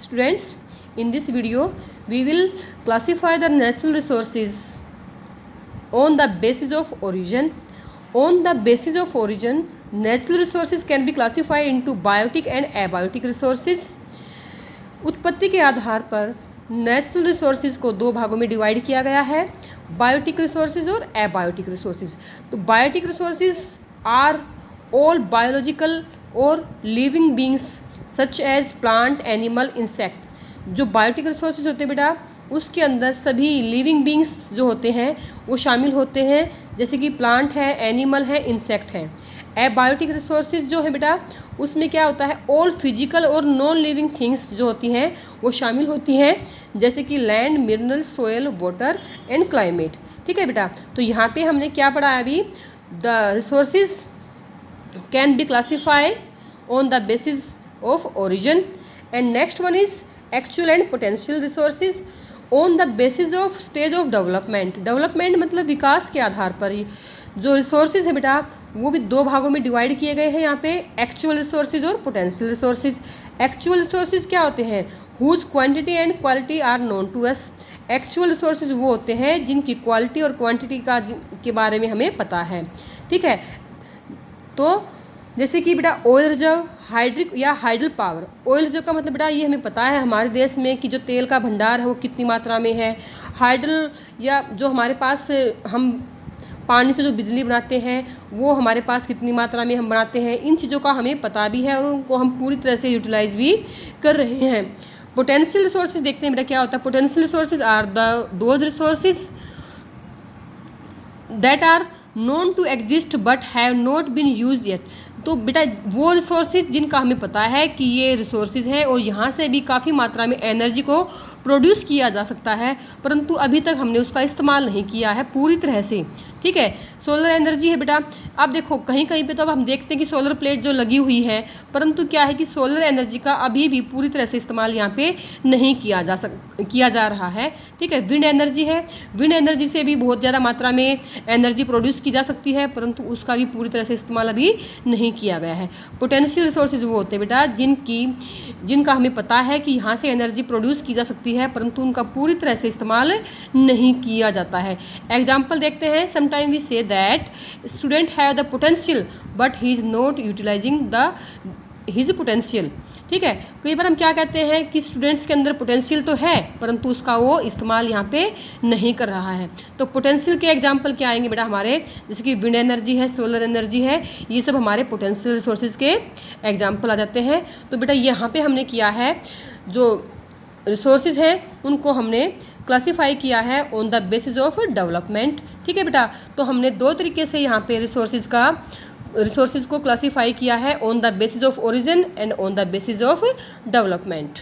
Students, in this video we will classify the natural resources on the basis of origin. On the basis of origin, natural resources can be classified into biotic and abiotic resources. उत्पत्ति के आधार पर natural resources को दो भागों में divide किया गया है, बायोटिक रिसोर्सेज और एबायोटिक रिसोर्सेज. तो biotic resources are all biological और living beings such as plant, animal, insect. जो बायोटिक रिसोर्सेज होते हैं बेटा, उसके अंदर सभी लिविंग बींग्स जो होते हैं वो शामिल होते हैं, जैसे कि प्लांट है, एनिमल है, इंसेक्ट है. एबायोटिक रिसोर्सेज जो है बेटा, उसमें क्या होता है, ऑल फिजिकल और नॉन लिविंग थिंग्स जो होती हैं वो शामिल होती हैं, जैसे कि land, mineral, soil, water and climate. ठीक है बेटा. तो यहाँ पे हमने क्या पढ़ा है अभी, the resources can be classify on the basis of origin. And next one is actual and potential resources on the basis of stage of development. Development मतलब विकास के आधार पर ही जो रिसोर्सेज है बेटा, वो भी दो भागों में डिवाइड किए गए हैं यहाँ पे, एक्चुअल रिसोर्सेज और पोटेंशियल रिसोर्सेज. एक्चुअल रिसोर्सेज क्या होते हैं, whose quantity and quality are known to us. Actual resources वो होते हैं जिनकी क्वालिटी और क्वांटिटी के बारे में हमें पता है. ठीक है. तो जैसे कि बेटा ऑयल रिजर्व, हाइड्रिक या हाइडल पावर. ऑयल रिजर्व का मतलब बेटा ये हमें पता है हमारे देश में कि जो तेल का भंडार है वो कितनी मात्रा में है. हाइडल या जो हमारे पास हम पानी से जो बिजली बनाते हैं वो हमारे पास कितनी मात्रा में हम बनाते हैं, इन चीज़ों का हमें पता भी है और उनको हम पूरी तरह से यूटिलाइज भी कर रहे हैं. पोटेंशियल रिसोर्सेज देखते हैं बेटा क्या होता है. Potential resources are those resources that are known to exist but have not been used yet. तो बेटा वो रिसोर्सेज जिनका हमें पता है कि ये रिसोर्सेज हैं और यहाँ से भी काफ़ी मात्रा में एनर्जी को प्रोड्यूस किया जा सकता है, परंतु अभी तक हमने उसका इस्तेमाल नहीं किया है पूरी तरह से. ठीक है. सोलर एनर्जी है बेटा. अब देखो कहीं कहीं पे तो अब हम देखते हैं कि सोलर प्लेट जो लगी हुई है, परंतु क्या है कि सोलर एनर्जी का अभी भी पूरी तरह से इस्तेमाल यहाँ पे नहीं किया जा रहा है. ठीक है. विंड एनर्जी है. विंड एनर्जी से भी बहुत ज़्यादा मात्रा में एनर्जी प्रोड्यूस की जा सकती है, परंतु उसका भी पूरी तरह से इस्तेमाल अभी नहीं किया गया है. पोटेंशियल रिसोर्सेज वो होते हैं बेटा जिनका हमें पता है कि यहाँ से एनर्जी प्रोड्यूस की जा सकती है, परंतु उनका पूरी तरह से इस्तेमाल नहीं किया जाता है. एग्जाम्पल देखते हैं. Sometime we say that student have the potential but he is not utilizing his potential. ठीक है. कई बार हम क्या कहते हैं कि स्टूडेंट्स के अंदर पोटेंशियल तो है परंतु उसका वो इस्तेमाल यहाँ पे नहीं कर रहा है. तो पोटेंशियल के एग्जांपल क्या आएंगे बेटा हमारे, जैसे कि विंड एनर्जी है, सोलर एनर्जी है, ये सब हमारे पोटेंशियल रिसोर्सेज के एग्जांपल आ जाते हैं. तो बेटा यहाँ पे हमने किया है जो रिसोर्सेज हैं उनको हमने क्लासीफाई किया है on the basis of development. ठीक है बेटा. तो हमने दो तरीके से यहाँ पे रिसोर्सेज को क्लासीफाई किया है, on the basis of origin and on the basis of development.